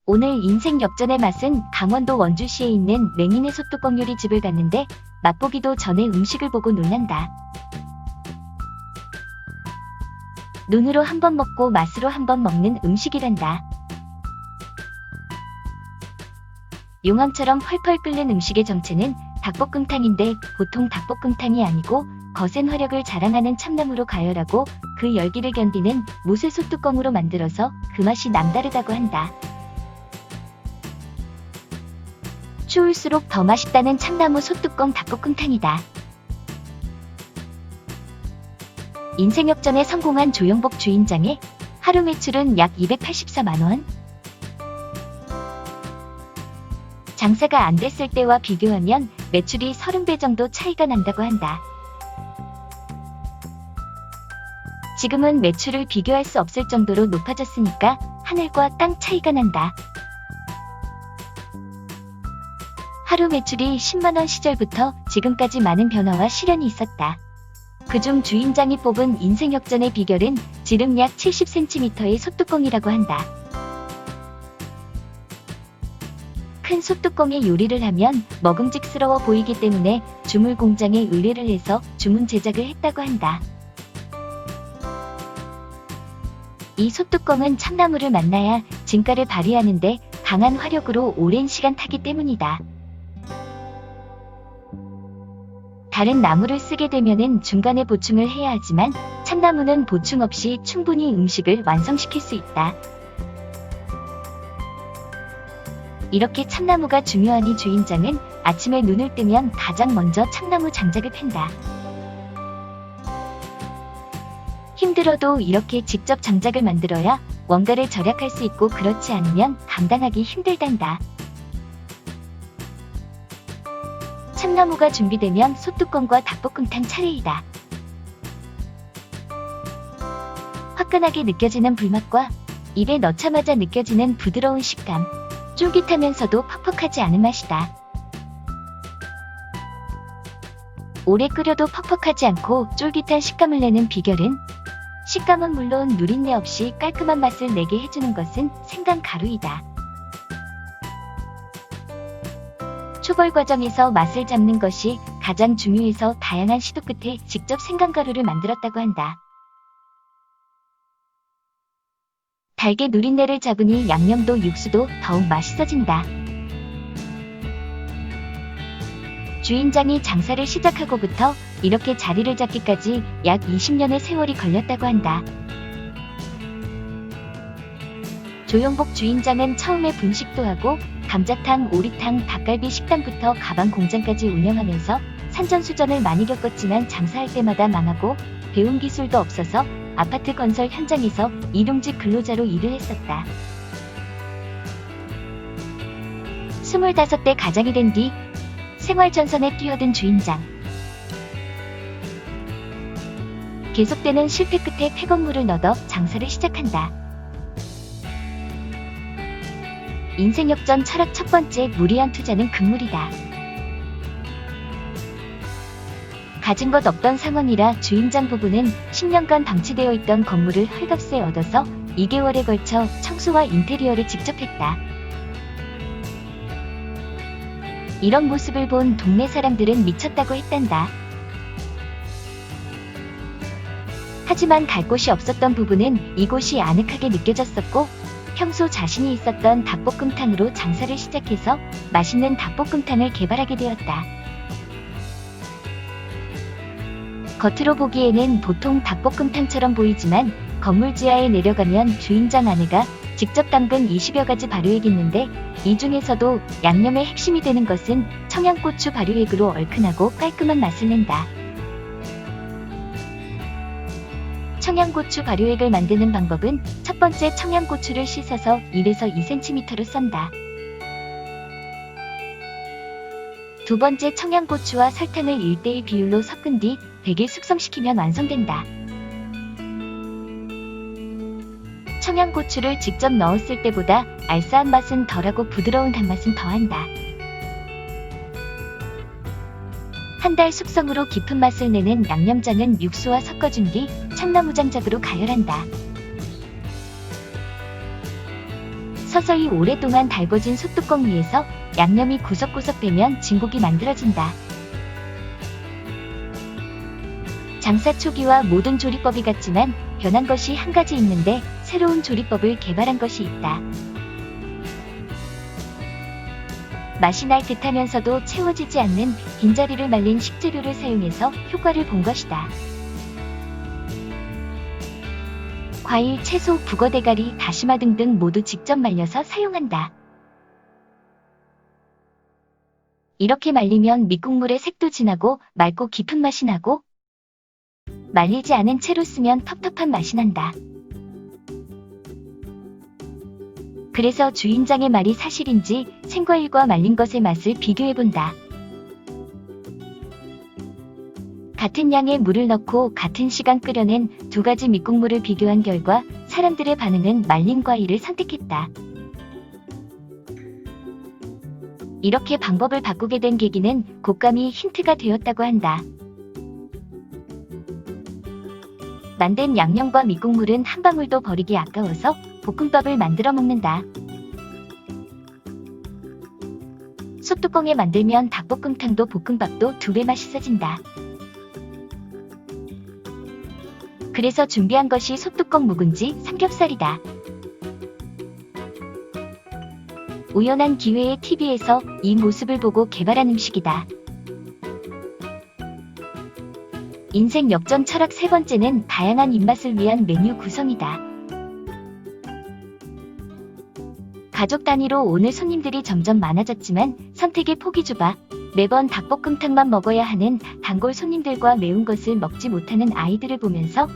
오늘 인생 역전의 맛은 강원도 원주시에 있는 맹인의 소뚜껑 요리집을 갔는데 맛보기도 전에 음식을 보고 놀란다. 눈으로 한 번 먹고 맛으로 한 번 먹는 음식이란다. 용암처럼 펄펄 끓는 음식의 정체는 닭볶음탕인데 보통 닭볶음탕이 아니고 거센 화력을 자랑하는 참나무로 가열하고 그 열기를 견디는 무쇠 소뚜껑으로 만들어서 그 맛이 남다르다고 한다. 추울수록 더 맛있다는 참나무 소뚜껑 닭볶음탕이다. 인생 역전에 성공한 조영복 주인장의 하루 매출은 약 284만원? 장사가 안 됐을 때와 비교하면 매출이 30배 정도 차이가 난다고 한다. 지금은 매출을 비교할 수 없을 정도로 높아졌으니까 하늘과 땅 차이가 난다. 하루 매출이 10만원 시절부터 지금까지 많은 변화와 시련이 있었다. 그중 주인장이 뽑은 인생 역전의 비결은 지름 약 70cm의 소뚜껑이라고 한다. 큰 소뚜껑에 요리를 하면 먹음직스러워 보이기 때문에 주물 공장에 의뢰를 해서 주문 제작을 했다고 한다. 이 소뚜껑은 참나무를 만나야 진가를 발휘하는데 강한 화력으로 오랜 시간 타기 때문이다. 다른 나무를 쓰게 되면은 중간에 보충을 해야 하지만 참나무는 보충 없이 충분히 음식을 완성시킬 수 있다. 이렇게 참나무가 중요하니 주인장은 아침에 눈을 뜨면 가장 먼저 참나무 장작을 팬다. 힘들어도 이렇게 직접 장작을 만들어야 원가를 절약할 수 있고 그렇지 않으면 감당하기 힘들단다. 참나무가 준비되면 소뚜껑과 닭볶음탕 차례이다. 화끈하게 느껴지는 불맛과 입에 넣자마자 느껴지는 부드러운 식감, 쫄깃하면서도 퍽퍽하지 않은 맛이다. 오래 끓여도 퍽퍽하지 않고 쫄깃한 식감을 내는 비결은 식감은 물론 누린내 없이 깔끔한 맛을 내게 해주는 것은 생강 가루이다. 초벌 과정에서 맛을 잡는 것이 가장 중요해서 다양한 시도 끝에 직접 생강가루를 만들었다고 한다. 달게 누린내를 잡으니 양념도 육수도 더욱 맛있어진다. 주인장이 장사를 시작하고부터 이렇게 자리를 잡기까지 약 20년의 세월이 걸렸다고 한다. 조영복 주인장은 처음에 분식도 하고 감자탕, 오리탕, 닭갈비 식당부터 가방 공장까지 운영하면서 산전수전을 많이 겪었지만 장사할 때마다 망하고 배운 기술도 없어서 아파트 건설 현장에서 일용직 근로자로 일을 했었다. 25대 가장이 된 뒤 생활전선에 뛰어든 주인장. 계속되는 실패 끝에 폐건물을 넣어 장사를 시작한다. 인생 역전 철학 첫 번째, 무리한 투자는 금물이다. 가진 것 없던 상황이라 주인장 부부는 10년간 방치되어 있던 건물을 헐값에 얻어서 2개월에 걸쳐 청소와 인테리어를 직접 했다. 이런 모습을 본 동네 사람들은 미쳤다고 했단다. 하지만 갈 곳이 없었던 부부는 이곳이 아늑하게 느껴졌었고 평소 자신이 있었던 닭볶음탕으로 장사를 시작해서 맛있는 닭볶음탕을 개발하게 되었다. 겉으로 보기에는 보통 닭볶음탕처럼 보이지만 건물 지하에 내려가면 주인장 아내가 직접 담근 20여 가지 발효액이 있는데 이 중에서도 양념의 핵심이 되는 것은 청양고추 발효액으로 얼큰하고 깔끔한 맛을 낸다. 청양고추 발효액을 만드는 방법은 첫 번째 청양고추를 씻어서 1에서 2cm로 썬다. 두 번째 청양고추와 설탕을 1:1 비율로 섞은 뒤 100일 숙성시키면 완성된다. 청양고추를 직접 넣었을 때보다 알싸한 맛은 덜하고 부드러운 단맛은 더한다. 한 달 숙성으로 깊은 맛을 내는 양념장은 육수와 섞어준 뒤 참나무 장작으로 가열한다. 서서히 오랫동안 달궈진 솥뚜껑 위에서 양념이 구석구석 배면 진국이 만들어진다. 장사 초기와 모든 조리법이 같지만 변한 것이 한 가지 있는데 새로운 조리법을 개발한 것이 있다. 맛이 날 듯하면서도 채워지지 않는 빈자리를 말린 식재료를 사용해서 효과를 본 것이다. 과일, 채소, 북어 대가리, 다시마 등등 모두 직접 말려서 사용한다. 이렇게 말리면 밑국물의 색도 진하고 맑고 깊은 맛이 나고, 말리지 않은 채로 쓰면 텁텁한 맛이 난다. 그래서 주인장의 말이 사실인지 생과일과 말린 것의 맛을 비교해본다. 같은 양의 물을 넣고 같은 시간 끓여낸 두 가지 밑국물을 비교한 결과 사람들의 반응은 말린 과일을 선택했다. 이렇게 방법을 바꾸게 된 계기는 곶감이 힌트가 되었다고 한다. 만든 양념과 밑국물은 한 방울도 버리기 아까워서 볶음밥을 만들어 먹는다. 솥뚜껑에 만들면 닭볶음탕도 볶음밥도 2배 맛있어진다. 그래서 준비한 것이 솥뚜껑 묵은지 삼겹살이다. 우연한 기회에 TV에서 이 모습을 보고 개발한 음식이다. 인생 역전 철학 세 번째는 다양한 입맛을 위한 메뉴 구성이다. 가족 단위로 오늘 손님들이 점점 많아졌지만 선택의 폭이 좁아 매번 닭볶음탕만 먹어야 하는 단골 손님들과 매운 것을 먹지 못하는 아이들을 보면서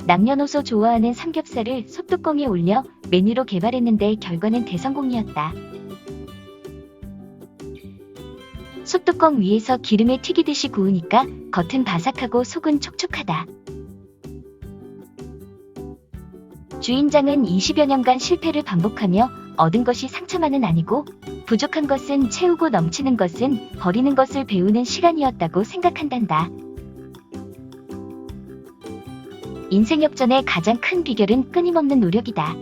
남녀노소 좋아하는 삼겹살을 솥뚜껑에 올려 메뉴로 개발했는데 결과는 대성공이었다. 솥뚜껑 위에서 기름에 튀기듯이 구우니까 겉은 바삭하고 속은 촉촉하다. 주인장은 20여 년간 실패를 반복하며 얻은 것이 상처만은 아니고 부족한 것은 채우고 넘치는 것은 버리는 것을 배우는 시간이었다고 생각한단다. 인생 역전의 가장 큰 비결은 끊임없는 노력이다.